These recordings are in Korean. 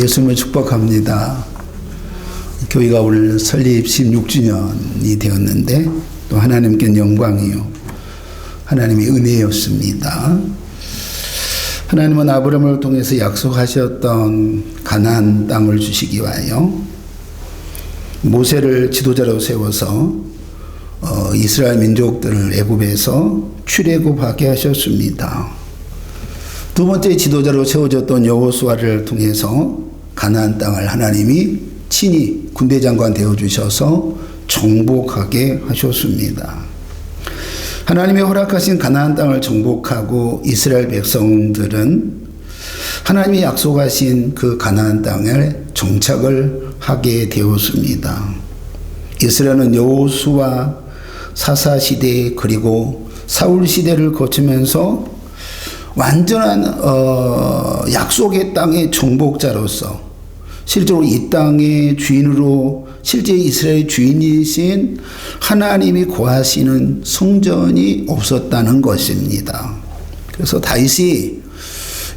예수님을 축복합니다. 교회가 오늘 설립 16주년이 되었는데 또 하나님께는 영광이요 하나님의 은혜였습니다. 하나님은 아브라함을 통해서 약속하셨던 가나안 땅을 주시기 위하여 모세를 지도자로 세워서 이스라엘 민족들을 애굽에서 출애굽하게 하셨습니다. 두 번째 지도자로 세워졌던 여호수아를 통해서 가나안 땅을 하나님이 친히 군대장관 되어주셔서 정복하게 하셨습니다. 하나님의 허락하신 가나안 땅을 정복하고 이스라엘 백성들은 하나님이 약속하신 그 가나안 땅에 정착을 하게 되었습니다. 이스라엘은 여호수아 사사 시대 그리고 사울 시대를 거치면서 완전한 약속의 땅의 정복자로서 실제로 이 땅의 주인으로 실제 이스라엘 주인이신 하나님이 거하시는 성전이 없었다는 것입니다. 그래서 다윗이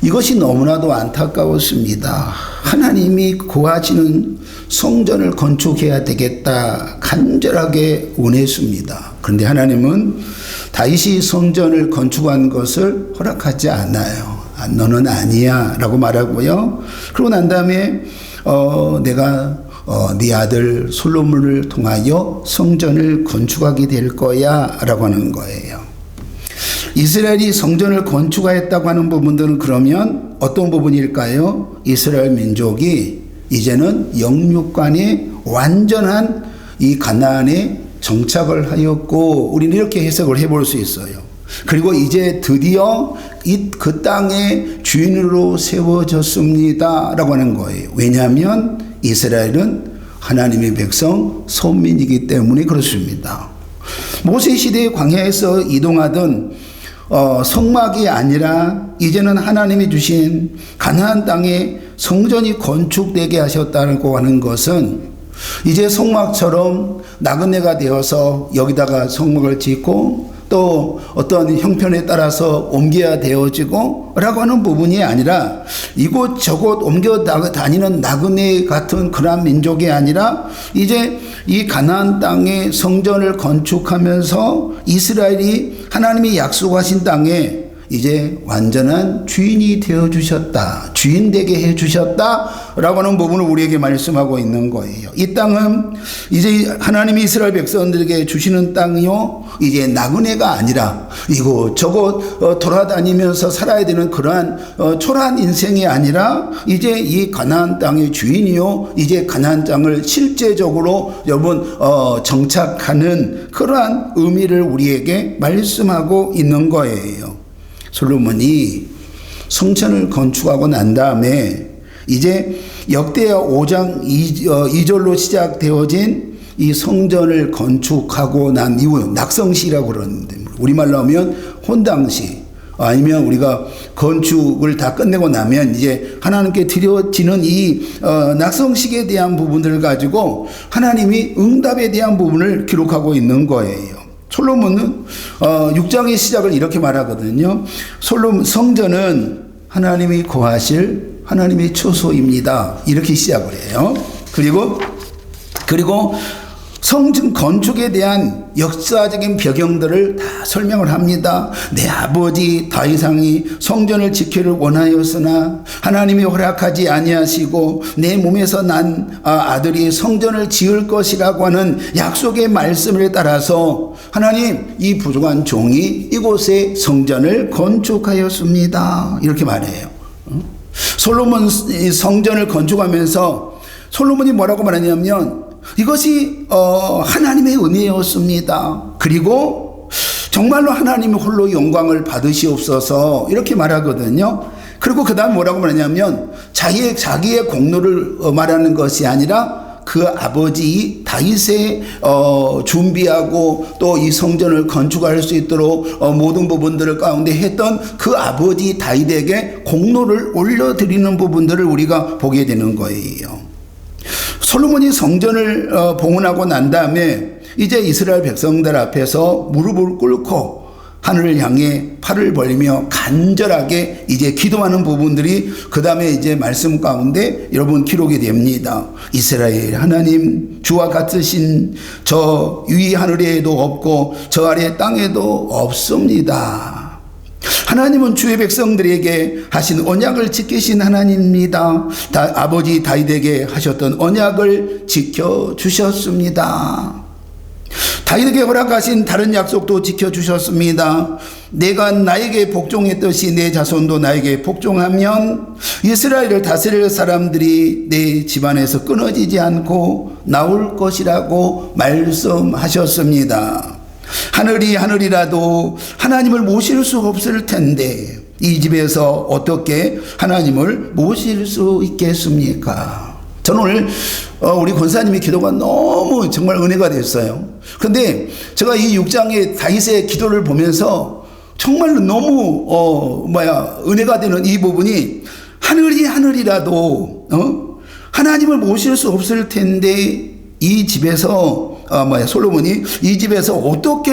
이것이 너무나도 안타까웠습니다. 하나님이 거하시는 성전을 건축해야 되겠다 간절하게 원했습니다. 그런데 하나님은 다윗이 성전을 건축한 것을 허락하지 않아요. 너는 아니야 라고 말하고요. 그러고 난 다음에 내가 네 아들 솔로몬을 통하여 성전을 건축하게 될 거야 라고 하는 거예요. 이스라엘이 성전을 건축하였다고 하는 부분들은 그러면 어떤 부분일까요? 이스라엘 민족이 이제는 영육간에 완전한 이 가나안에 정착을 하였고 우리는 이렇게 해석을 해볼 수 있어요. 그리고 이제 드디어 그 땅의 주인으로 세워졌습니다 라고 하는 거예요. 왜냐하면 이스라엘은 하나님의 백성 선민이기 때문에 그렇습니다. 모세 시대의 광야에서 이동하던 성막이 아니라 이제는 하나님이 주신 가나안 땅에 성전이 건축되게 하셨다고 하는 것은 이제 성막처럼 나그네가 되어서 여기다가 성막을 짓고 또 어떤 형편에 따라서 옮겨야 되어지고 라고 하는 부분이 아니라 이곳저곳 옮겨 다니는 나그네 같은 그런 민족이 아니라 이제 이 가나안 땅에 성전을 건축하면서 이스라엘이 하나님이 약속하신 땅에 이제 완전한 주인이 되어주셨다, 주인 되게 해주셨다 라고 하는 부분을 우리에게 말씀하고 있는 거예요. 이 땅은 이제 하나님이 이스라엘 백성들에게 주시는 땅이요 이제 나그네가 아니라 이곳저곳 돌아다니면서 살아야 되는 그러한 초라한 인생이 아니라 이제 이 가나안 땅의 주인이요 이제 가나안 땅을 실제적으로 여러분 정착하는 그러한 의미를 우리에게 말씀하고 있는 거예요. 솔로몬이 성전을 건축하고 난 다음에 이제 역대하 5장 2절로 시작되어진 이 성전을 건축하고 난 이후 낙성시라고 그러는데 우리말로 하면 혼당시 아니면 우리가 건축을 다 끝내고 나면 이제 하나님께 드려지는 이 낙성식에 대한 부분들을 가지고 하나님이 응답에 대한 부분을 기록하고 있는 거예요. 솔로몬은 6장의 시작을 이렇게 말하거든요. 솔로몬 성전은 하나님이 거하실 하나님의 처소입니다. 이렇게 시작을 해요. 그리고 성전 건축에 대한 역사적인 배경들을 다 설명을 합니다. 내 아버지 다윗왕이 성전을 지키기를 원하였으나 하나님이 허락하지 아니하시고 내 몸에서 난 아들이 성전을 지을 것이라고 하는 약속의 말씀을 따라서 하나님 이 부족한 종이 이곳에 성전을 건축하였습니다. 이렇게 말해요. 솔로몬 성전을 건축하면서 솔로몬이 뭐라고 말하냐면 이것이 하나님의 은혜였습니다. 그리고 정말로 하나님이 홀로 영광을 받으시옵소서 이렇게 말하거든요. 그리고 그 다음 뭐라고 말하냐면 자기의 공로를 말하는 것이 아니라 그 아버지 다윗의 준비하고 또 이 성전을 건축할 수 있도록 모든 부분들을 가운데 했던 그 아버지 다윗에게 공로를 올려드리는 부분들을 우리가 보게 되는 거예요. 솔로몬이 성전을 봉헌하고 난 다음에 이제 이스라엘 백성들 앞에서 무릎을 꿇고 하늘을 향해 팔을 벌리며 간절하게 이제 기도하는 부분들이 그 다음에 이제 말씀 가운데 여러분 기록이 됩니다. 이스라엘 하나님, 주와 같으신 저 위 하늘에도 없고 저 아래 땅에도 없습니다. 하나님은 주의 백성들에게 하신 언약을 지키신 하나님입니다. 아버지 다윗에게 하셨던 언약을 지켜주셨습니다. 다윗에게 허락하신 다른 약속도 지켜주셨습니다. 내가 나에게 복종했듯이 내 자손도 나에게 복종하면 이스라엘을 다스릴 사람들이 내 집안에서 끊어지지 않고 나올 것이라고 말씀하셨습니다. 하늘이 하늘이라도 하나님을 모실 수 없을 텐데 이 집에서 어떻게 하나님을 모실 수 있겠습니까? 저는 오늘 우리 권사님의 기도가 너무 정말 은혜가 됐어요. 근데 제가 이 6장의 다윗의 기도를 보면서 정말로 너무 은혜가 되는 이 부분이 하늘이 하늘이라도 하나님을 모실 수 없을 텐데 이 집에서 솔로몬이 이 집에서 어떻게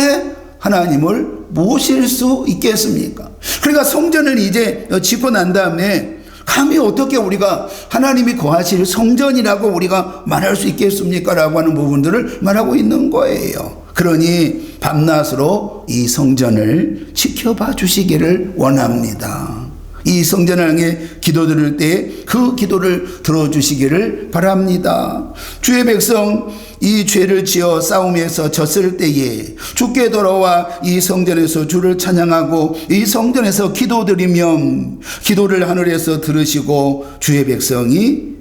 하나님을 모실 수 있겠습니까? 그러니까 성전을 이제 짓고 난 다음에 감히 어떻게 우리가 하나님이 거하실 성전이라고 우리가 말할 수 있겠습니까? 라고 하는 부분들을 말하고 있는 거예요. 그러니 밤낮으로 이 성전을 지켜봐 주시기를 원합니다. 이 성전을 향해 기도 드릴 때 그 기도를 들어주시기를 바랍니다. 주의 백성 이 죄를 지어 싸움에서 졌을 때에 주께 돌아와 이 성전에서 주를 찬양하고 이 성전에서 기도드리면 기도를 하늘에서 들으시고 주의 백성의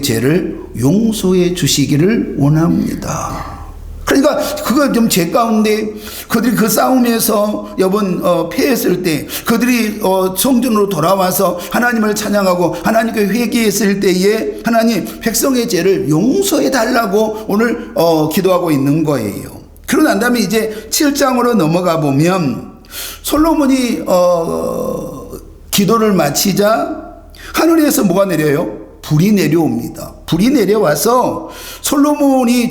죄를 용서해 주시기를 원합니다. 그러니까 그거 좀 제 가운데 그들이 그 싸움에서 패했을 때 그들이 성전으로 돌아와서 하나님을 찬양하고 하나님께 회개했을 때에 하나님 백성의 죄를 용서해 달라고 오늘 기도하고 있는 거예요. 그러고 난 다음에 이제 7장으로 넘어가 보면 솔로몬이 기도를 마치자 하늘에서 뭐가 내려요? 불이 내려옵니다. 불이 내려와서 솔로몬이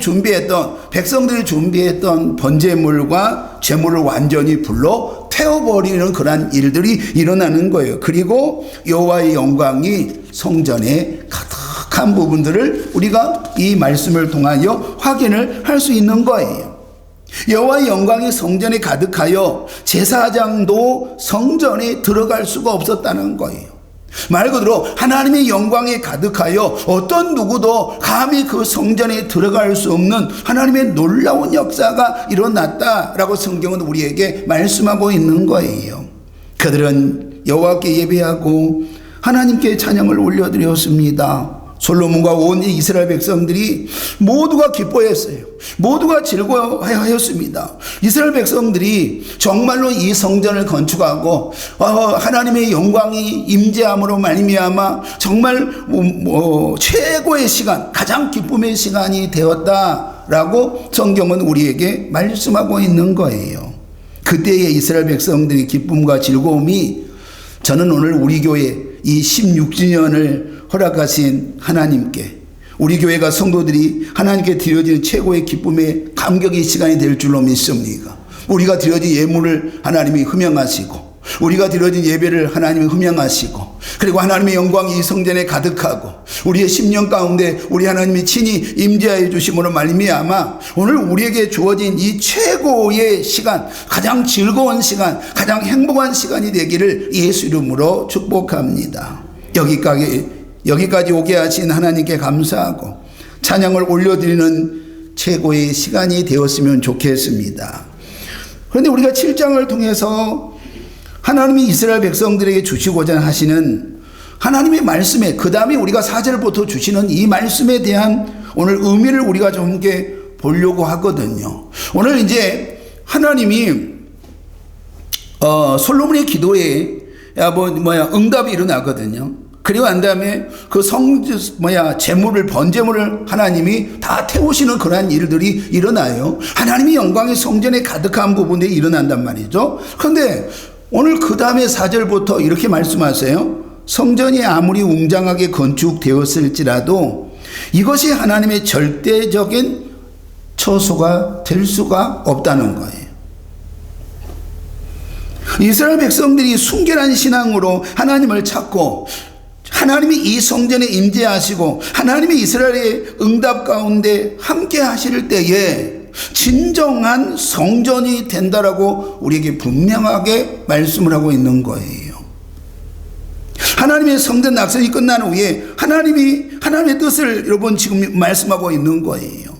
백성들이 준비했던 번제물과 제물을 완전히 불로 태워버리는 그런 일들이 일어나는 거예요. 그리고 여호와의 영광이 성전에 가득한 부분들을 우리가 이 말씀을 통하여 확인을 할 수 있는 거예요. 여호와의 영광이 성전에 가득하여 제사장도 성전에 들어갈 수가 없었다는 거예요. 말 그대로 하나님의 영광이 가득하여 어떤 누구도 감히 그 성전에 들어갈 수 없는 하나님의 놀라운 역사가 일어났다라고 성경은 우리에게 말씀하고 있는 거예요. 그들은 여호와께 예배하고 하나님께 찬양을 올려드렸습니다. 솔로몬과 온 이스라엘 백성들이 모두가 기뻐했어요. 모두가 즐거워하였습니다. 이스라엘 백성들이 정말로 이 성전을 건축하고 하나님의 영광이 임재함으로 말미암아 정말 최고의 시간, 가장 기쁨의 시간이 되었다라고 성경은 우리에게 말씀하고 있는 거예요. 그때의 이스라엘 백성들의 기쁨과 즐거움이 저는 오늘 우리 교회 이 16주년을 허락하신 하나님께 우리 교회가 성도들이 하나님께 드려지는 최고의 기쁨의 감격의 시간이 될 줄로 믿습니다. 우리가 드려진 예물을 하나님이 흠양하시고 우리가 드려진 예배를 하나님이 흠양하시고 그리고 하나님의 영광이 이 성전에 가득하고 우리의 심령 가운데 우리 하나님이 친히 임재하여 주심으로 말미암아 오늘 우리에게 주어진 이 최고의 시간, 가장 즐거운 시간, 가장 행복한 시간이 되기를 예수 이름으로 축복합니다. 여기까지 오게 하신 하나님께 감사하고 찬양을 올려드리는 최고의 시간이 되었으면 좋겠습니다. 그런데 우리가 7장을 통해서 하나님이 이스라엘 백성들에게 주시고자 하시는 하나님의 말씀에 그 다음에 우리가 4절부터 주시는 이 말씀에 대한 오늘 의미를 우리가 좀 함께 보려고 하거든요. 오늘 이제 하나님이 솔로몬의 기도에 응답이 일어나거든요. 그리고 난 다음에 그 번제물을 하나님이 다 태우시는 그러한 일들이 일어나요. 하나님의 영광이 성전에 가득한 부분들이 일어난단 말이죠. 그런데 오늘 그 다음에 4절부터 이렇게 말씀하세요. 성전이 아무리 웅장하게 건축되었을지라도 이것이 하나님의 절대적인 처소가 될 수가 없다는 거예요. 이스라엘 백성들이 순결한 신앙으로 하나님을 찾고 하나님이 이 성전에 임재하시고 하나님이 이스라엘의 응답 가운데 함께 하실 때에 진정한 성전이 된다라고 우리에게 분명하게 말씀을 하고 있는 거예요. 하나님의 성전 낙선이 끝난 후에 하나님의 뜻을 여러분 지금 말씀하고 있는 거예요.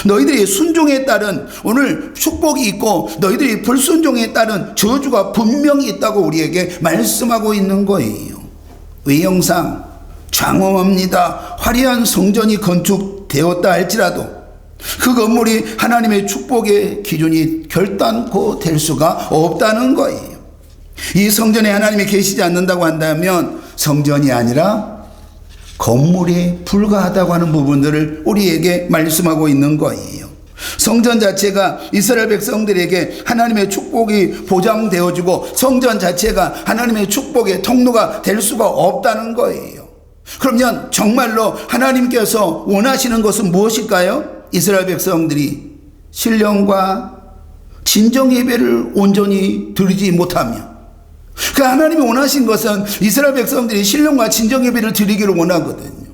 너희들이 순종에 따른 오늘 축복이 있고 너희들이 불순종에 따른 저주가 분명히 있다고 우리에게 말씀하고 있는 거예요. 외형상 장엄합니다. 화려한 성전이 건축되었다 할지라도 그 건물이 하나님의 축복의 기준이 결단코 될 수가 없다는 거예요. 이 성전에 하나님이 계시지 않는다고 한다면 성전이 아니라 건물에 불과하다고 하는 부분들을 우리에게 말씀하고 있는 거예요. 성전 자체가 이스라엘 백성들에게 하나님의 축복이 보장되어지고 성전 자체가 하나님의 축복의 통로가 될 수가 없다는 거예요. 그러면 정말로 하나님께서 원하시는 것은 무엇일까요? 이스라엘 백성들이 신령과 진정 예배를 온전히 드리지 못하며 그 하나님이 원하신 것은 이스라엘 백성들이 신령과 진정 예배를 드리기를 원하거든요.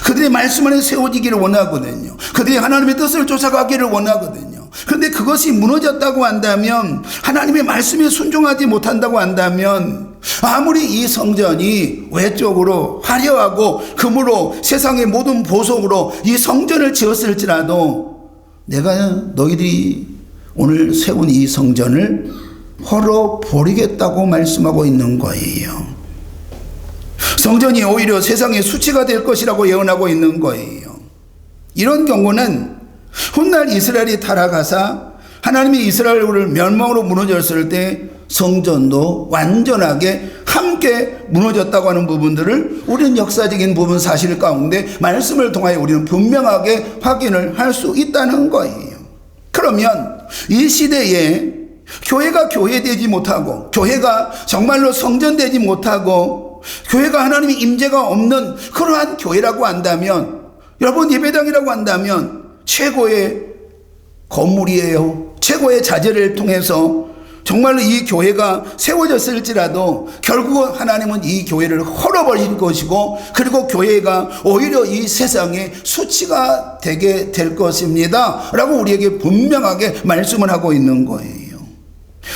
그들의 말씀 안에 세워지기를 원하거든요. 그들이 하나님의 뜻을 쫓아가기를 원하거든요. 그런데 그것이 무너졌다고 한다면 하나님의 말씀에 순종하지 못한다고 한다면 아무리 이 성전이 외적으로 화려하고 금으로 세상의 모든 보석으로 이 성전을 지었을지라도 내가 너희들이 오늘 세운 이 성전을 헐어버리겠다고 말씀하고 있는 거예요. 성전이 오히려 세상의 수치가 될 것이라고 예언하고 있는 거예요. 이런 경우는 훗날 이스라엘이 타락하사 하나님이 이스라엘을 멸망으로 무너졌을 때 성전도 완전하게 함께 무너졌다고 하는 부분들을 우리는 역사적인 부분 사실 가운데 말씀을 통하여 우리는 분명하게 확인을 할 수 있다는 거예요. 그러면 이 시대에 교회가 교회되지 못하고 교회가 정말로 성전되지 못하고 교회가 하나님의 임재가 없는 그러한 교회라고 한다면 여러분 예배당이라고 한다면 최고의 건물이에요. 최고의 자재를 통해서 정말로 이 교회가 세워졌을지라도 결국은 하나님은 이 교회를 헐어버릴 것이고 그리고 교회가 오히려 이 세상의 수치가 되게 될 것입니다 라고 우리에게 분명하게 말씀을 하고 있는 거예요.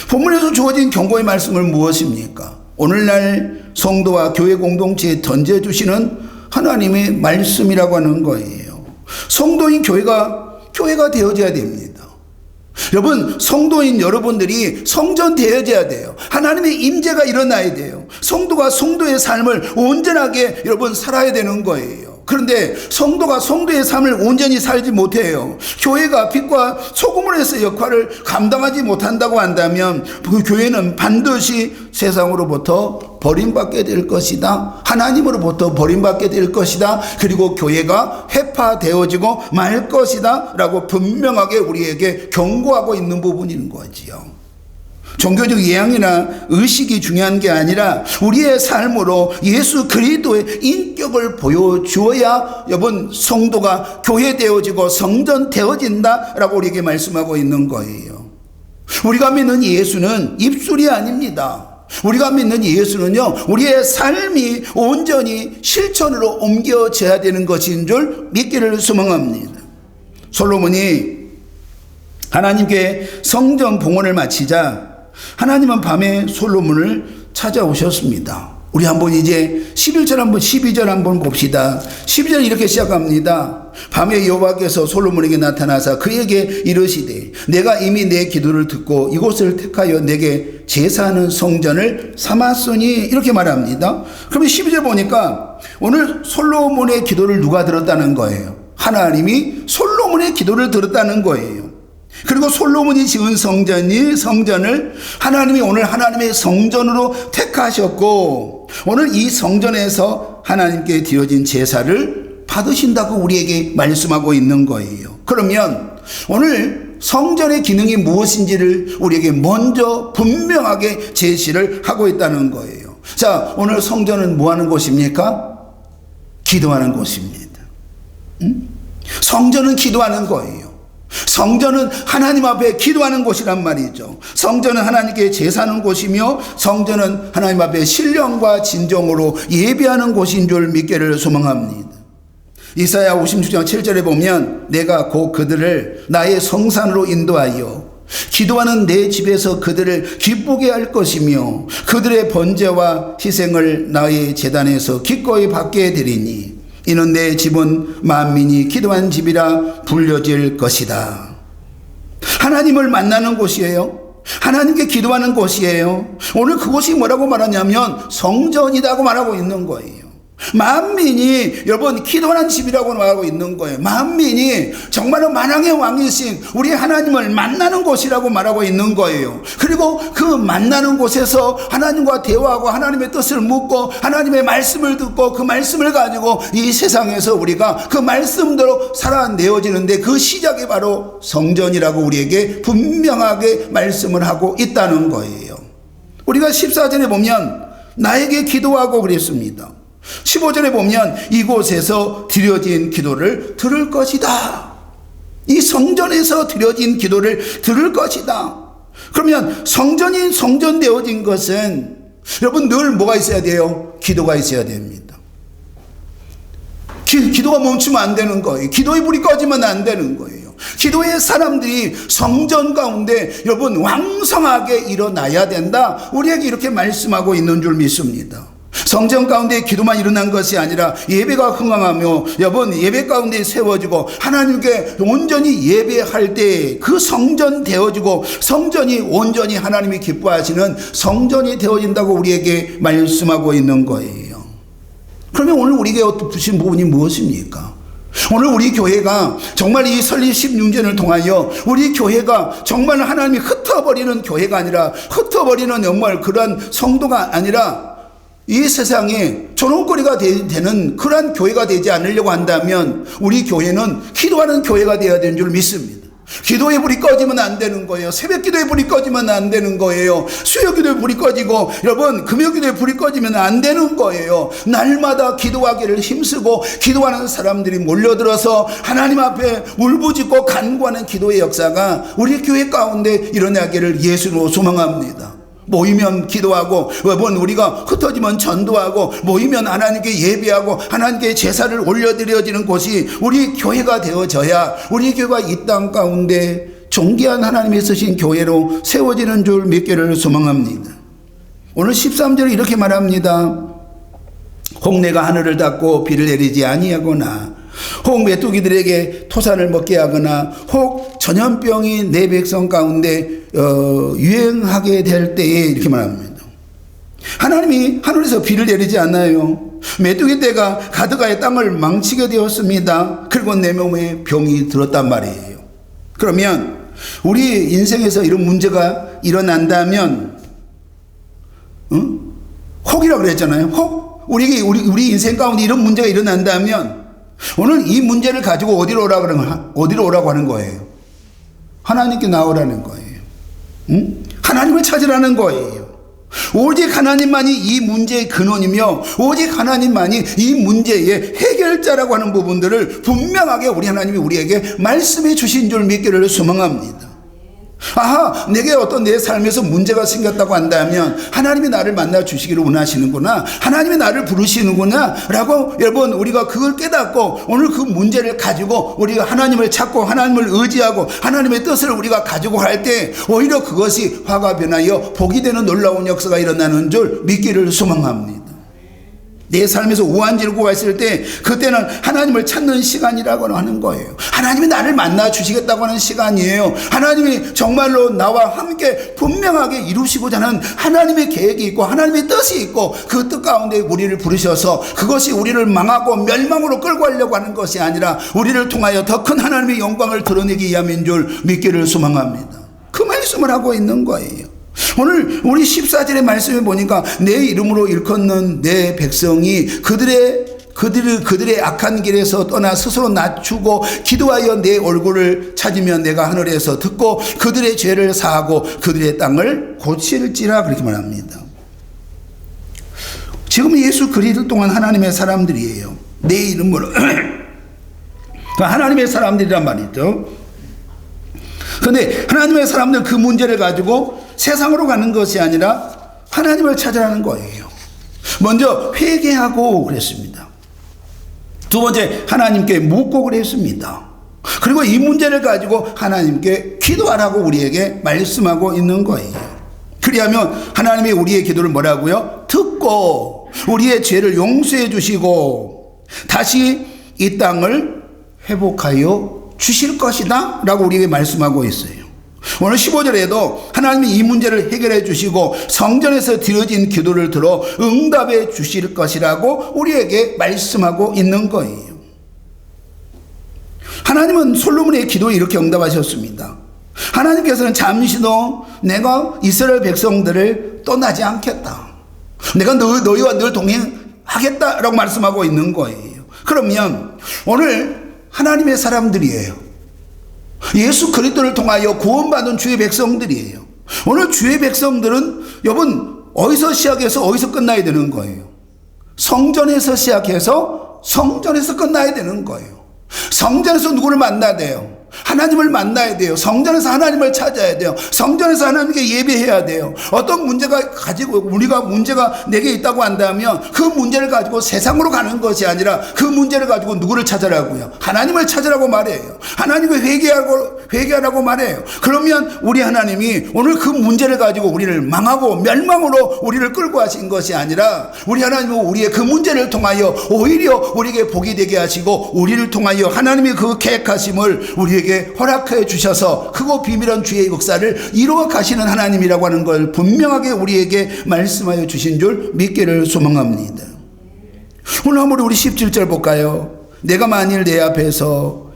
본문에서 주어진 경고의 말씀은 무엇입니까? 오늘날 성도와 교회 공동체에 던져주시는 하나님의 말씀이라고 하는 거예요. 성도인 교회가 되어져야 됩니다. 여러분 성도인 여러분들이 성전 되어져야 돼요. 하나님의 임재가 일어나야 돼요. 성도가 성도의 삶을 온전하게 여러분 살아야 되는 거예요. 그런데 성도가 성도의 삶을 온전히 살지 못해요. 교회가 빛과 소금으로서 역할을 감당하지 못한다고 한다면 그 교회는 반드시 세상으로부터 버림받게 될 것이다. 하나님으로부터 버림받게 될 것이다. 그리고 교회가 회파되어지고 말 것이다 라고 분명하게 우리에게 경고하고 있는 부분인 거지요. 종교적 예양이나 의식이 중요한 게 아니라 우리의 삶으로 예수 그리스도의 인격을 보여주어야 여러분 성도가 교회되어지고 성전되어진다라고 우리에게 말씀하고 있는 거예요. 우리가 믿는 예수는 입술이 아닙니다. 우리가 믿는 예수는요 우리의 삶이 온전히 실천으로 옮겨져야 되는 것인 줄 믿기를 소망합니다. 솔로몬이 하나님께 성전 봉헌을 마치자 하나님은 밤에 솔로몬을 찾아오셨습니다. 우리 한번 이제 12절 한번 봅시다. 12절 이렇게 시작합니다. 밤에 여호와께서 솔로몬에게 나타나사 그에게 이르시되 내가 이미 내 기도를 듣고 이곳을 택하여 내게 제사하는 성전을 삼았으니 이렇게 말합니다. 그러면 12절 보니까 오늘 솔로몬의 기도를 누가 들었다는 거예요? 하나님이 솔로몬의 기도를 들었다는 거예요. 그리고 솔로몬이 지은 성전을 하나님이 오늘 하나님의 성전으로 택하셨고 오늘 이 성전에서 하나님께 드려진 제사를 받으신다고 우리에게 말씀하고 있는 거예요. 그러면 오늘 성전의 기능이 무엇인지를 우리에게 먼저 분명하게 제시를 하고 있다는 거예요. 자, 오늘 성전은 뭐 하는 곳입니까? 기도하는 곳입니다. 성전은 기도하는 거예요. 성전은 하나님 앞에 기도하는 곳이란 말이죠. 성전은 하나님께 제사하는 곳이며 성전은 하나님 앞에 신령과 진정으로 예배하는 곳인 줄 믿기를 소망합니다. 이사야 56장 7절에 보면 내가 곧 그들을 나의 성산으로 인도하여 기도하는 내 집에서 그들을 기쁘게 할 것이며 그들의 번제와 희생을 나의 제단에서 기꺼이 받게 되리니 이는 내 집은 만민이 기도한 집이라 불려질 것이다. 하나님을 만나는 곳이에요. 하나님께 기도하는 곳이에요. 오늘 그곳이 뭐라고 말하냐면 성전이라고 말하고 있는 거예요. 만민이 여러분 기도하는 집이라고 말하고 있는 거예요. 만민이 정말로 만왕의 왕이신 우리 하나님을 만나는 곳이라고 말하고 있는 거예요. 그리고 그 만나는 곳에서 하나님과 대화하고 하나님의 뜻을 묻고 하나님의 말씀을 듣고 그 말씀을 가지고 이 세상에서 우리가 그 말씀대로 살아내어지는데 그 시작이 바로 성전이라고 우리에게 분명하게 말씀을 하고 있다는 거예요. 우리가 14절에 보면 나에게 기도하고 그랬습니다. 15절에 보면 이곳에서 드려진 기도를 들을 것이다. 이 성전에서 드려진 기도를 들을 것이다. 그러면 성전이 성전되어진 것은 여러분 늘 뭐가 있어야 돼요? 기도가 있어야 됩니다. 기도가 멈추면 안 되는 거예요. 기도의 불이 꺼지면 안 되는 거예요. 기도의 사람들이 성전 가운데 여러분 왕성하게 일어나야 된다. 우리에게 이렇게 말씀하고 있는 줄 믿습니다. 성전 가운데 기도만 일어난 것이 아니라 예배가 흥황하며 여러분 예배 가운데 세워지고 하나님께 온전히 예배할 때 그 성전 되어지고 성전이 온전히 하나님이 기뻐하시는 성전이 되어진다고 우리에게 말씀하고 있는 거예요. 그러면 오늘 우리에게 주신 부분이 무엇입니까? 오늘 우리 교회가 정말 이 설립 16년을 통하여 우리 교회가 정말 하나님이 흩어버리는 교회가 아니라 흩어버리는 정말 그러한 성도가 아니라 이 세상에 조롱거리가 되는 그러한 교회가 되지 않으려고 한다면 우리 교회는 기도하는 교회가 되어야 되는 줄 믿습니다. 기도의 불이 꺼지면 안 되는 거예요. 새벽 기도의 불이 꺼지면 안 되는 거예요. 수요 기도의 불이 꺼지고 여러분 금요 기도의 불이 꺼지면 안 되는 거예요. 날마다 기도하기를 힘쓰고 기도하는 사람들이 몰려들어서 하나님 앞에 울부짖고 간구하는 기도의 역사가 우리 교회 가운데 일어나기를 예수로 소망합니다. 모이면 기도하고 여러분 우리가 흩어지면 전도하고 모이면 하나님께 예배하고 하나님께 제사를 올려드려지는 곳이 우리 교회가 되어져야 우리 교회가 이 땅 가운데 존귀한 하나님이 쓰신 교회로 세워지는 줄 믿기를 소망합니다. 오늘 13절에 이렇게 말합니다. 혹 내가 하늘을 닫고 비를 내리지 아니하거나 혹 메뚜기들에게 토산을 먹게 하거나 혹 전염병이 내 백성 가운데 유행하게 될 때에 이렇게 말합니다. 하나님이 하늘에서 비를 내리지 않아요. 메뚜기 떼가 가드가의 땅을 망치게 되었습니다. 그리고 내 몸에 병이 들었단 말이에요. 그러면 우리 인생에서 이런 문제가 일어난다면 혹이라고 그랬잖아요. 혹 우리 인생 가운데 이런 문제가 일어난다면 오늘 이 문제를 가지고 어디로 오라고 하는 거예요? 하나님께 나오라는 거예요. 하나님을 찾으라는 거예요. 오직 하나님만이 이 문제의 근원이며 오직 하나님만이 이 문제의 해결자라고 하는 부분들을 분명하게 우리 하나님이 우리에게 말씀해 주신 줄 믿기를 소망합니다. 아하, 내게 어떤 내 삶에서 문제가 생겼다고 한다면 하나님이 나를 만나 주시기를 원하시는구나, 하나님이 나를 부르시는구나 라고 여러분 우리가 그걸 깨닫고 오늘 그 문제를 가지고 우리가 하나님을 찾고 하나님을 의지하고 하나님의 뜻을 우리가 가지고 할 때 오히려 그것이 화가 변하여 복이 되는 놀라운 역사가 일어나는 줄 믿기를 소망합니다. 내 삶에서 우환지르고 있을 때 그때는 하나님을 찾는 시간이라고 하는 거예요. 하나님이 나를 만나 주시겠다고 하는 시간이에요. 하나님이 정말로 나와 함께 분명하게 이루시고자 하는 하나님의 계획이 있고 하나님의 뜻이 있고 그 뜻 가운데 우리를 부르셔서 그것이 우리를 망하고 멸망으로 끌고 가려고 하는 것이 아니라 우리를 통하여 더 큰 하나님의 영광을 드러내기 위함인 줄 믿기를 소망합니다. 그 말씀을 하고 있는 거예요. 오늘 우리 14절의 말씀에 보니까 내 이름으로 일컫는 내 백성이 그들의 악한 길에서 떠나 스스로 낮추고 기도하여 내 얼굴을 찾으면 내가 하늘에서 듣고 그들의 죄를 사하고 그들의 땅을 고칠지라 그렇게 말합니다. 지금 예수 그리스도 동안 하나님의 사람들이에요. 내 이름으로 하나님의 사람들이란 말이죠. 그런데 하나님의 사람들 그 문제를 가지고 세상으로 가는 것이 아니라 하나님을 찾으라는 거예요. 먼저 회개하고 그랬습니다. 두 번째, 하나님께 묻고 그랬습니다. 그리고 이 문제를 가지고 하나님께 기도하라고 우리에게 말씀하고 있는 거예요. 그리하면 하나님이 우리의 기도를 뭐라고요? 듣고 우리의 죄를 용서해 주시고 다시 이 땅을 회복하여 주실 것이다 라고 우리에게 말씀하고 있어요. 오늘 15절에도 하나님이 이 문제를 해결해 주시고 성전에서 드려진 기도를 들어 응답해 주실 것이라고 우리에게 말씀하고 있는 거예요. 하나님은 솔로몬의 기도에 이렇게 응답하셨습니다. 하나님께서는 잠시도 내가 이스라엘 백성들을 떠나지 않겠다. 내가 너희와 늘 동행하겠다라고 말씀하고 있는 거예요. 그러면 오늘 하나님의 사람들이에요. 예수 그리스도를 통하여 구원받은 주의 백성들이에요. 오늘 주의 백성들은 여러분 어디서 시작해서 어디서 끝나야 되는 거예요? 성전에서 시작해서 성전에서 끝나야 되는 거예요. 성전에서 누구를 만나야 돼요? 하나님을 만나야 돼요. 성전에서 하나님을 찾아야 돼요. 성전에서 하나님께 예배해야 돼요. 어떤 문제가 가지고 우리가 문제가 내게 있다고 한다면 그 문제를 가지고 세상으로 가는 것이 아니라 그 문제를 가지고 누구를 찾으라고요? 하나님을 찾으라고 말해요. 하나님을 회개하라고 말해요. 그러면 우리 하나님이 오늘 그 문제를 가지고 우리를 망하고 멸망으로 우리를 끌고 하신 것이 아니라 우리 하나님은 우리의 그 문제를 통하여 오히려 우리에게 복이 되게 하시고 우리를 통하여 하나님이 그 계획하심을 우리에게 허락해 주셔서 크고 비밀한 주의 역사를 이루어 가시는 하나님이라고 하는 걸 분명하게 우리에게 말씀하여 주신 줄 믿기를 소망합니다. 오늘 한번 우리 17절 볼까요? 내가 만일 내 앞에서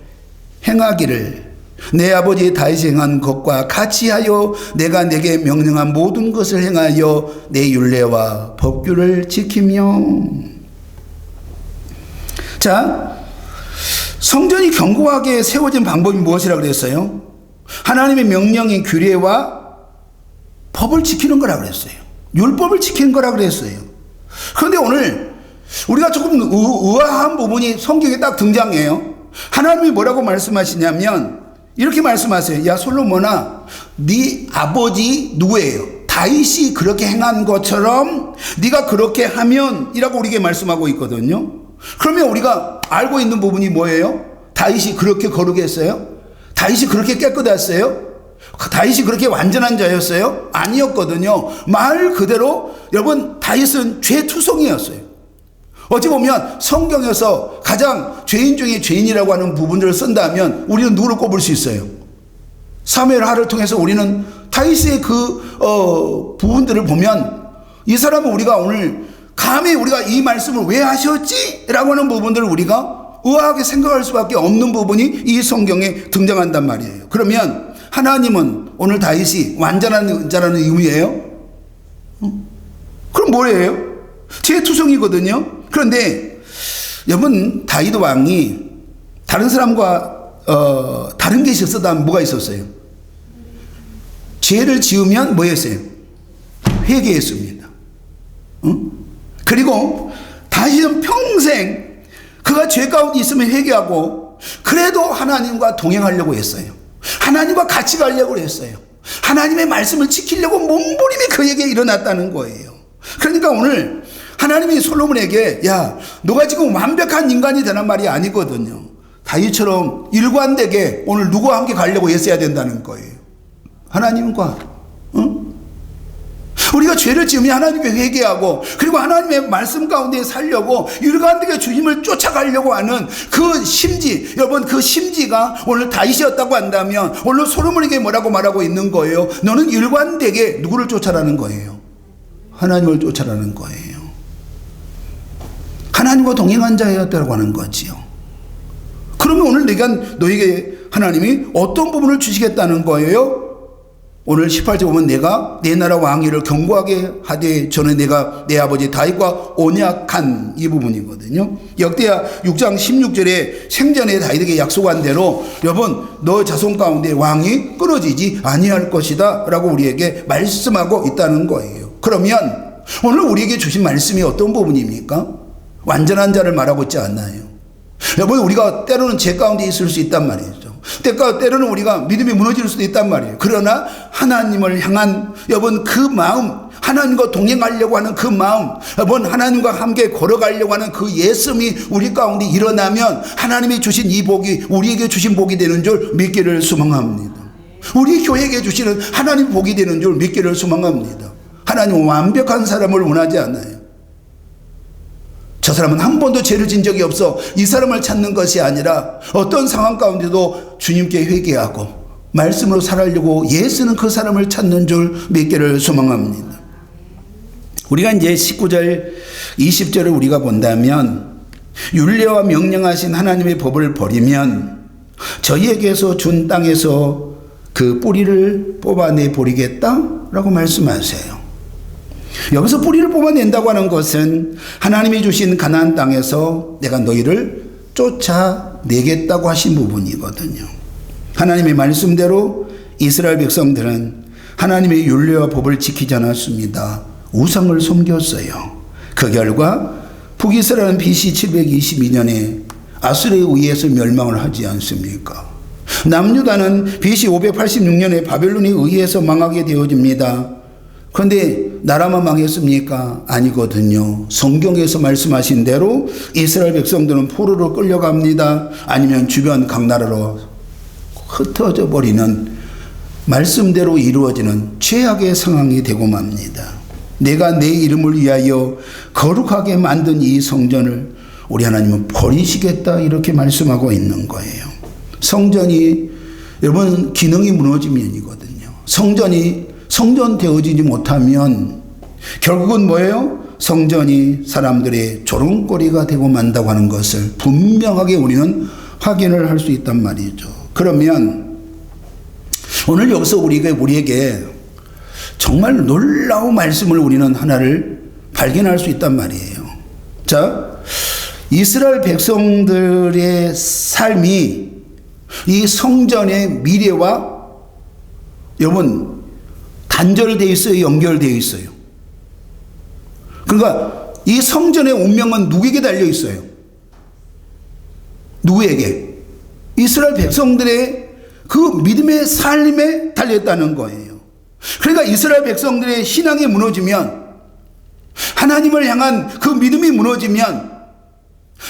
행하기를 내 아버지 다윗이 행한 것과 같이 하여 내가 내게 명령한 모든 것을 행하여 내 율례와 법규를 지키며. 자, 성전이 견고하게 세워진 방법이 무엇이라고 그랬어요? 하나님의 명령인 규례와 법을 지키는 거라고 그랬어요. 율법을 지키는 거라고 그랬어요. 그런데 오늘 우리가 조금 의아한 부분이 성경에 딱 등장해요. 하나님이 뭐라고 말씀하시냐면 이렇게 말씀하세요. 야 솔로몬아, 네 아버지 누구예요? 다윗이 그렇게 행한 것처럼 네가 그렇게 하면 이라고 우리에게 말씀하고 있거든요. 그러면 우리가 알고 있는 부분이 뭐예요? 다윗이 그렇게 거룩했어요? 다윗이 그렇게 깨끗했어요? 다윗이 그렇게 완전한 자였어요? 아니었거든요. 말 그대로 여러분 다윗은 죄투성이었어요. 어찌 보면 성경에서 가장 죄인 중에 죄인이라고 하는 부분들을 쓴다면 우리는 누구를 꼽을 수 있어요? 사무엘하를 통해서 우리는 다윗의 그 부분들을 보면 이 사람은 우리가 오늘 감히 우리가 이 말씀을 왜 하셨지? 라고 하는 부분들을 우리가 의아하게 생각할 수밖에 없는 부분이 이 성경에 등장한단 말이에요. 그러면 하나님은 오늘 다윗이 완전한 자라는 의미예요? 그럼 뭐예요? 죄투성이거든요. 그런데 여러분 다윗 왕이 다른 사람과 다른 게 있었다면 뭐가 있었어요? 죄를 지으면 뭐 했어요? 회개했습니다. 그리고 다윗은 평생 그가 죄 가운데 있으면 회개하고 그래도 하나님과 동행하려고 했어요. 하나님과 같이 가려고 했어요. 하나님의 말씀을 지키려고 몸부림이 그에게 일어났다는 거예요. 그러니까 오늘 하나님이 솔로몬에게 야 너가 지금 완벽한 인간이 되는 말이 아니거든요. 다윗처럼 일관되게 오늘 누구와 함께 가려고 애써야 된다는 거예요. 하나님과. 우리가 죄를 지으면 하나님께 회개하고 그리고 하나님의 말씀 가운데 살려고 일관되게 주님을 쫓아가려고 하는 그 심지, 여러분 그 심지가 오늘 다윗이었다고 한다면 오늘 솔로몬에게 뭐라고 말하고 있는 거예요? 너는 일관되게 누구를 쫓아라는 거예요? 하나님을 쫓아라는 거예요. 하나님과 동행한 자였다고 하는 거지요. 그러면 오늘 너에게 하나님이 어떤 부분을 주시겠다는 거예요? 오늘 18절 보면 내가 내 나라 왕위를 견고하게 하되 저는 내가 내 아버지 다윗과 언약한 이 부분이거든요. 역대하 6장 16절에 생전에 다윗에게 약속한 대로 여러분 너 자손 가운데 왕이 끊어지지 아니할 것이다 라고 우리에게 말씀하고 있다는 거예요. 그러면 오늘 우리에게 주신 말씀이 어떤 부분입니까? 완전한 자를 말하고 있지 않나요? 여러분 우리가 때로는 죄 가운데 있을 수 있단 말이죠. 때로는 우리가 믿음이 무너질 수도 있단 말이에요. 그러나 하나님을 향한 여러분 그 마음, 하나님과 동행하려고 하는 그 마음, 여러분 하나님과 함께 걸어가려고 하는 그 예씀이 우리 가운데 일어나면 하나님이 주신 이 복이 우리에게 주신 복이 되는 줄 믿기를 소망합니다. 우리 교회에게 주시는 하나님 복이 되는 줄 믿기를 소망합니다. 하나님은 완벽한 사람을 원하지 않아요. 저 사람은 한 번도 죄를 진 적이 없어 이 사람을 찾는 것이 아니라 어떤 상황 가운데도 주님께 회개하고 말씀으로 살아려고 예수는 그 사람을 찾는 줄 믿기를 소망합니다. 우리가 이제 19절 20절을 우리가 본다면 율례와 명령하신 하나님의 법을 버리면 저희에게서 준 땅에서 그 뿌리를 뽑아내 버리겠다라고 말씀하세요. 여기서 뿌리를 뽑아낸다고 하는 것은 하나님이 주신 가나안 땅에서 내가 너희를 쫓아내겠다고 하신 부분이거든요. 하나님의 말씀대로 이스라엘 백성들은 하나님의 율례와 법을 지키지 않았습니다. 우상을 섬겼어요. 그 결과 북이스라엘은 BC 722년에 아수르에 의해서 멸망을 하지 않습니까? 남유다는 BC 586년에 바벨론에 의해서 망하게 되어집니다. 그런데 나라만 망했습니까? 아니거든요. 성경에서 말씀하신 대로 이스라엘 백성들은 포로로 끌려갑니다. 아니면 주변 각 나라로 흩어져 버리는 말씀대로 이루어지는 최악의 상황이 되고 맙니다. 내가 내 이름을 위하여 거룩하게 만든 이 성전을 우리 하나님은 버리시겠다 이렇게 말씀하고 있는 거예요. 성전이 여러분 기능이 무너지면이거든요. 성전 되어지지 못하면 결국은 뭐예요? 성전이 사람들의 조롱거리가 되고 만다고 하는 것을 분명하게 우리는 확인을 할 수 있단 말이죠. 그러면 오늘 여기서 우리에게 정말 놀라운 말씀을 우리는 하나를 발견할 수 있단 말이에요. 자, 이스라엘 백성들의 삶이 이 성전의 미래와 여러분 단절되어 있어요, 연결되어 있어요. 그러니까 이 성전의 운명은 누구에게 달려 있어요? 누구에게? 이스라엘 백성들의 그 믿음의 삶에 달려있다는 거예요. 그러니까 이스라엘 백성들의 신앙이 무너지면, 하나님을 향한 그 믿음이 무너지면,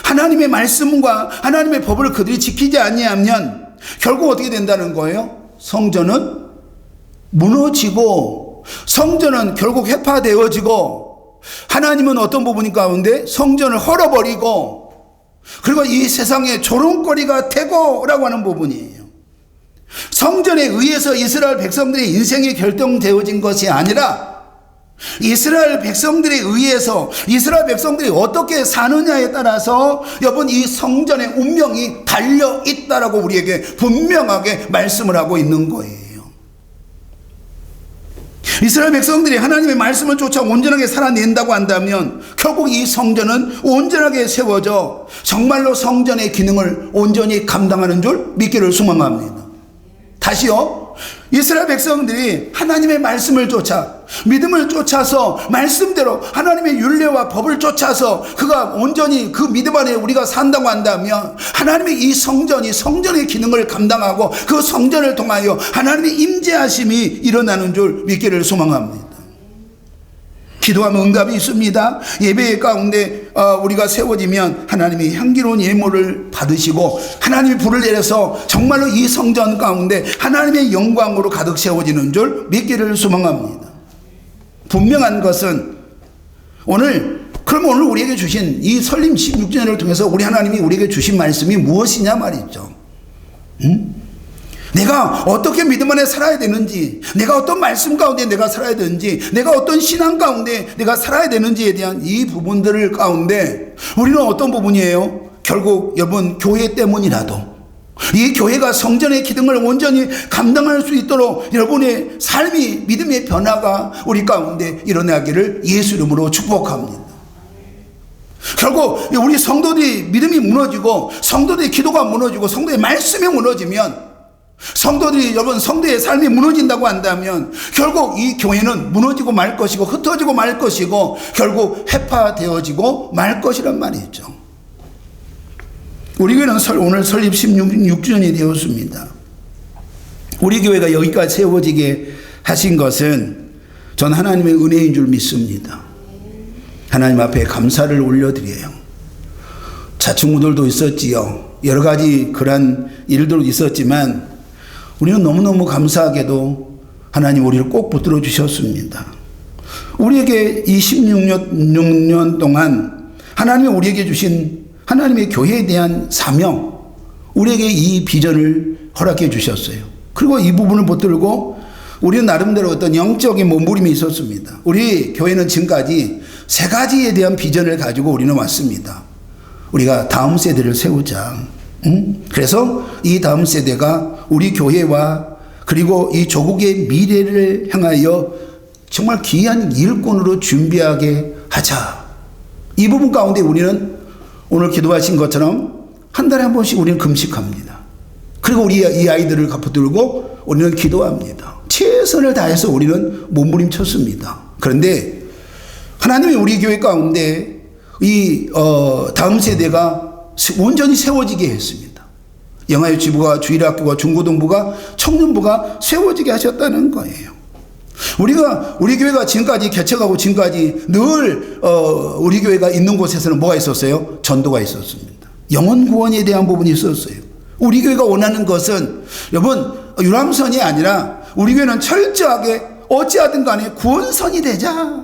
하나님의 말씀과 하나님의 법을 그들이 지키지 아니하면 결국 어떻게 된다는 거예요? 성전은 무너지고 성전은 결국 회파되어지고 하나님은 어떤 부분 가운데 성전을 헐어버리고 그리고 이 세상에 조롱거리가 되고라고 하는 부분이에요. 성전에 의해서 이스라엘 백성들의 인생이 결정되어진 것이 아니라 이스라엘 백성들에 의해서 이스라엘 백성들이 어떻게 사느냐에 따라서 여러분 이 성전의 운명이 달려있다라고 우리에게 분명하게 말씀을 하고 있는 거예요. 이스라엘 백성들이 하나님의 말씀을 쫓아 온전하게 살아낸다고 한다면 결국 이 성전은 온전하게 세워져 정말로 성전의 기능을 온전히 감당하는 줄 믿기를 소망합니다. 다시요, 이스라엘 백성들이 하나님의 말씀을 쫓아 믿음을 쫓아서 말씀대로 하나님의 율례와 법을 쫓아서 그가 온전히 그 믿음 안에 우리가 산다고 한다면 하나님의 이 성전의 기능을 감당하고 그 성전을 통하여 하나님의 임재하심이 일어나는 줄 믿기를 소망합니다. 기도하면 응답이 있습니다. 예배 가운데 우리가 세워지면 하나님이 향기로운 예물을 받으시고 하나님이 불을 내려서 정말로 이 성전 가운데 하나님의 영광으로 가득 채워지는 줄 믿기를 소망합니다. 분명한 것은 그럼 오늘 우리에게 주신 이 설림 16주년을 통해서 우리 하나님이 우리에게 주신 말씀이 무엇이냐 말이죠. 내가 어떻게 믿음 안에 살아야 되는지, 내가 어떤 말씀 가운데 내가 살아야 되는지, 내가 어떤 신앙 가운데 내가 살아야 되는지에 대한 이 부분들을 가운데 우리는 어떤 부분이에요? 결국 여러분 교회 때문이라도 이 교회가 성전의 기능을 온전히 감당할 수 있도록 여러분의 삶이 믿음의 변화가 우리 가운데 일어나기를 예수 이름으로 축복합니다. 결국 우리 성도들이 믿음이 무너지고 성도들의 기도가 무너지고 성도의 말씀이 무너지면 성도들이 여러분 성도의 삶이 무너진다고 한다면 결국 이 교회는 무너지고 말 것이고 흩어지고 말 것이고 결국 해파되어지고 말 것이란 말이죠. 우리 교회는 오늘 설립 16주년이 되었습니다. 우리 교회가 여기까지 세워지게 하신 것은 전 하나님의 은혜인 줄 믿습니다. 하나님 앞에 감사를 올려드려요. 자충우돌도 있었지요. 여러 가지 그런 일들도 있었지만 우리는 너무너무 감사하게도 하나님 우리를 꼭 붙들어 주셨습니다. 우리에게 이 16년 동안 하나님이 우리에게 주신 하나님의 교회에 대한 사명, 우리에게 이 비전을 허락해 주셨어요. 그리고 이 부분을 붙들고 우리는 나름대로 어떤 영적인 몸부림이 있었습니다. 우리 교회는 지금까지 세 가지에 대한 비전을 가지고 우리는 왔습니다. 우리가 다음 세대를 세우자. 그래서 이 다음 세대가 우리 교회와 그리고 이 조국의 미래를 향하여 정말 귀한 일꾼으로 준비하게 하자. 이 부분 가운데 우리는 오늘 기도하신 것처럼 한 달에 한 번씩 우리는 금식합니다. 그리고 우리 이 아이들을 붙들고 우리는 기도합니다. 최선을 다해서 우리는 몸부림쳤습니다. 그런데 하나님이 우리 교회 가운데 이 다음 세대가 온전히 세워지게 했습니다. 영아유치부가, 주일학교가, 중고등부가, 청년부가 세워지게 하셨다는 거예요. 우리 교회가 지금까지 개척하고 지금까지 늘 우리 교회가 있는 곳에서는 뭐가 있었어요? 전도가 있었습니다. 영혼 구원에 대한 부분이 있었어요. 우리 교회가 원하는 것은 여러분 유람선이 아니라 우리 교회는 철저하게 어찌하든 간에 구원선이 되자.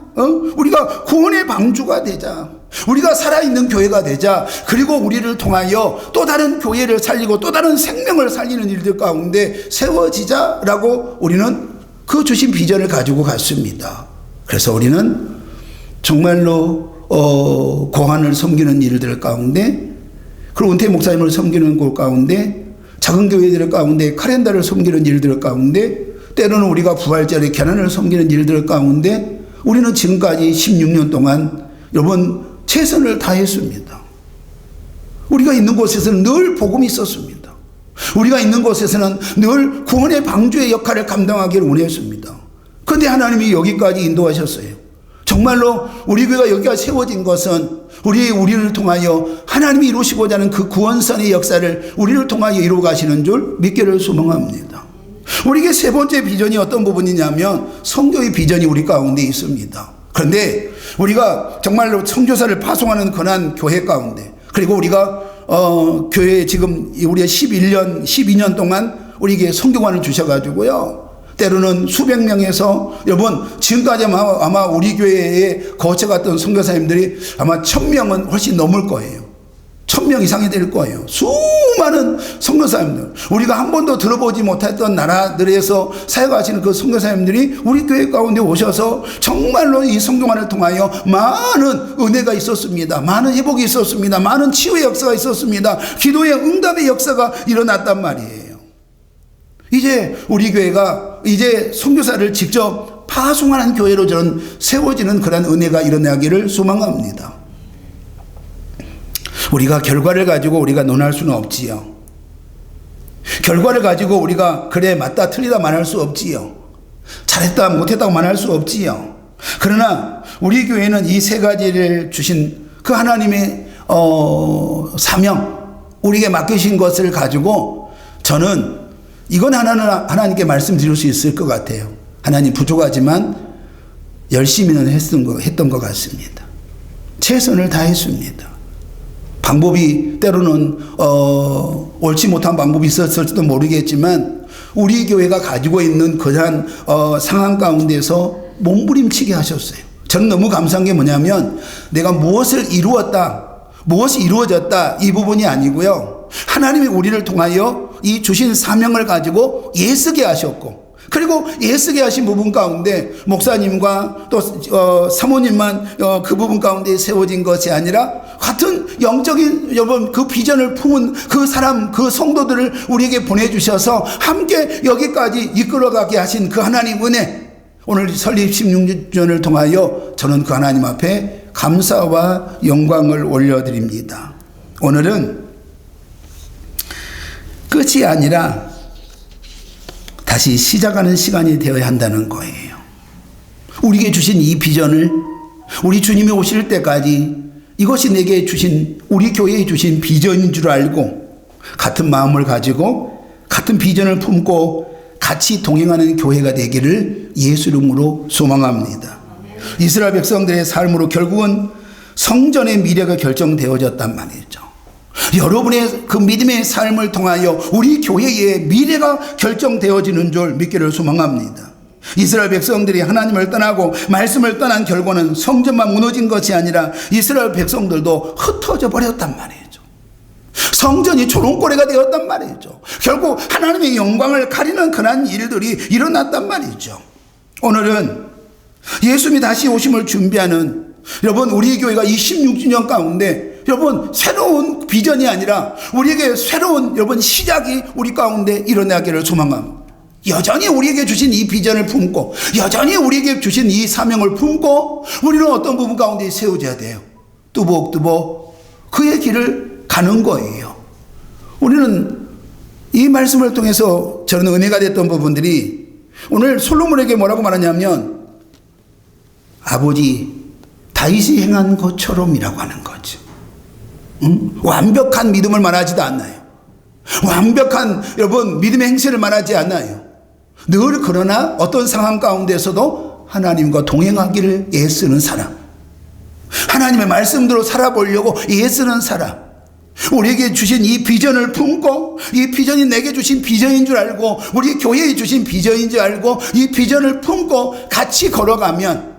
우리가 구원의 방주가 되자. 우리가 살아있는 교회가 되자. 그리고 우리를 통하여 또 다른 교회를 살리고 또 다른 생명을 살리는 일들 가운데 세워지자라고 우리는 그 주신 비전을 가지고 갔습니다. 그래서 우리는 정말로 고한을 섬기는 일들 가운데, 그리고 은퇴 목사님을 섬기는 곳 가운데, 작은 교회들 가운데 카렌다를 섬기는 일들 가운데, 때로는 우리가 부활절에 개난을 섬기는 일들 가운데 우리는 지금까지 16년 동안 여러분 최선을 다했습니다. 우리가 있는 곳에서는 늘 복음이 있었습니다. 우리가 있는 곳에서는 늘 구원의 방주의 역할을 감당하기를 원했습니다. 그런데 하나님이 여기까지 인도하셨어요. 정말로 우리 교회가 여기가 세워진 것은 우리를 통하여 하나님이 이루시고자 하는 그 구원선의 역사를 우리를 통하여 이루어 가시는 줄 믿기를 소망합니다. 우리에게 세 번째 비전이 어떤 부분이냐면 선교의 비전이 우리 가운데 있습니다. 그런데 우리가 정말로 선교사를 파송하는 권한 교회 가운데, 그리고 우리가 교회에 지금 우리가 12년 동안 우리에게 선교관을 주셔가지고요, 때로는 수백 명에서 여러분 지금까지 아마 우리 교회에 거쳐갔던 선교사님들이 아마 1000명은 훨씬 넘을 거예요. 1000명 이상이 될 거예요. 수많은 선교사님들, 우리가 한 번도 들어보지 못했던 나라들에서 사역하시는 그 선교사님들이 우리 교회 가운데 오셔서 정말로 이 선교관을 통하여 많은 은혜가 있었습니다. 많은 회복이 있었습니다. 많은 치유의 역사가 있었습니다. 기도의 응답의 역사가 일어났단 말이에요. 이제 우리 교회가 이제 선교사를 직접 파송하는 교회로 저는 세워지는 그런 은혜가 일어나기를 소망합니다. 우리가 결과를 가지고 우리가 논할 수는 없지요. 결과를 가지고 우리가 그래 맞다 틀리다 말할 수 없지요. 잘했다 못했다고 말할 수 없지요. 그러나 우리 교회는 이 세 가지를 주신 그 하나님의 사명, 우리에게 맡기신 것을 가지고 저는 이건 하나님께 말씀드릴 수 있을 것 같아요. 하나님 부족하지만 열심히는 했던 것 같습니다. 최선을 다했습니다. 방법이 때로는 옳지 못한 방법이 있었을지도 모르겠지만 우리 교회가 가지고 있는 그러한 상황 가운데서 몸부림치게 하셨어요. 저는 너무 감사한 게 뭐냐면 내가 무엇을 이루었다, 무엇이 이루어졌다 이 부분이 아니고요, 하나님이 우리를 통하여 이 주신 사명을 가지고 예쓰게 하셨고, 그리고 예쓰게 하신 부분 가운데 목사님과 또 사모님만 그 부분 가운데 세워진 것이 아니라 같은 영적인 여러분 그 비전을 품은 그 사람, 그 성도들을 우리에게 보내주셔서 함께 여기까지 이끌어가게 하신 그 하나님 은혜, 오늘 설립 16주년을 통하여 저는 그 하나님 앞에 감사와 영광을 올려드립니다. 오늘은 끝이 아니라 다시 시작하는 시간이 되어야 한다는 거예요. 우리에게 주신 이 비전을 우리 주님이 오실 때까지 이것이 내게 주신, 우리 교회에 주신 비전인 줄 알고 같은 마음을 가지고 같은 비전을 품고 같이 동행하는 교회가 되기를 예수 이름으로 소망합니다. 이스라엘 백성들의 삶으로 결국은 성전의 미래가 결정되어졌단 말이죠. 여러분의 그 믿음의 삶을 통하여 우리 교회의 미래가 결정되어지는 줄 믿기를 소망합니다. 이스라엘 백성들이 하나님을 떠나고 말씀을 떠난 결과는 성전만 무너진 것이 아니라 이스라엘 백성들도 흩어져 버렸단 말이죠. 성전이 조롱거리가 되었단 말이죠. 결국 하나님의 영광을 가리는 그런 일들이 일어났단 말이죠. 오늘은 예수님이 다시 오심을 준비하는 여러분, 우리 교회가 이 16주년 가운데 여러분 새로운 비전이 아니라 우리에게 새로운 여러분 시작이 우리 가운데 일어나기를 소망합니다. 여전히 우리에게 주신 이 비전을 품고 여전히 우리에게 주신 이 사명을 품고 우리는 어떤 부분 가운데 세워져야 돼요. 뚜벅뚜벅 그의 길을 가는 거예요. 우리는 이 말씀을 통해서 저는 은혜가 됐던 부분들이 오늘 솔로몬에게 뭐라고 말하냐면 아버지 다윗이 행한 것처럼이라고 하는 거죠. 완벽한 믿음을 말하지도 않나요? 완벽한 여러분 믿음의 행세를 말하지 않나요? 늘 그러나 어떤 상황 가운데서도 하나님과 동행하기를 애쓰는 사람, 하나님의 말씀대로 살아보려고 애쓰는 사람, 우리에게 주신 이 비전을 품고 이 비전이 내게 주신 비전인 줄 알고 우리 교회에 주신 비전인 줄 알고 이 비전을 품고 같이 걸어가면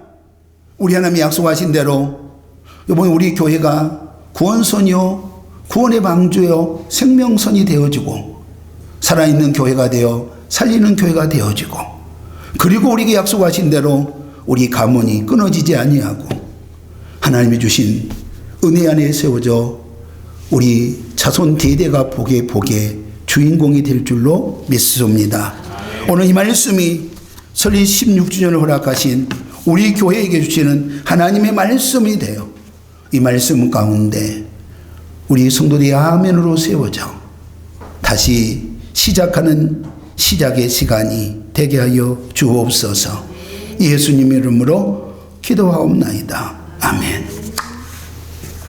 우리 하나님이 약속하신 대로 이번 우리 교회가 구원선이요 구원의 방주요 생명선이 되어지고 살아있는 교회가 되어 살리는 교회가 되어지고 그리고 우리에게 약속하신 대로 우리 가문이 끊어지지 아니하고 하나님이 주신 은혜 안에 세워져 우리 자손 대대가 복의 주인공이 될 줄로 믿습니다. 오늘 이 말씀이 설립 16주년을 허락하신 우리 교회에게 주시는 하나님의 말씀이 되어 이 말씀 가운데 우리 성도들이 아멘으로 세워져 다시 시작하는 시작의 시간이 되게 하여 주옵소서. 예수님 이름으로 기도하옵나이다. 아멘.